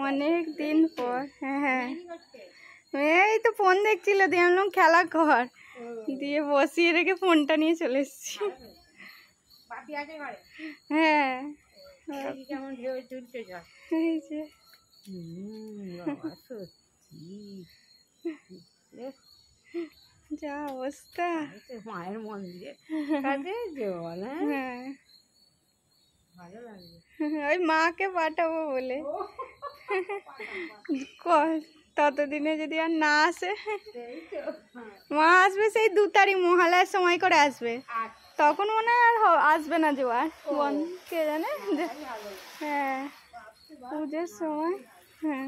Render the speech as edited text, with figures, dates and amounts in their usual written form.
অনেক দিন পর। হ্যাঁ হ্যাঁ, এই তো ফোন দেখছিল, দিয়ে আমি বললাম খেলা কর, দিয়ে বসিয়ে রেখে ফোনটা নিয়ে চলে এসেছি। হ্যাঁ এই যে যা অবস্থা মায়ের মন্দিরে কাছে জল। হ্যাঁ ভালো লাগবে ওই মাকে পাঠাবো বলে, ততদিনে যদি আর না আসে। মা আসবে সেই 2 তারিখ মহালয়ার সময় করে আসবে, তখন মনে হয় আর আসবে না জোয়ার, কে জানে। হ্যাঁ পুজোর সময়। হ্যাঁ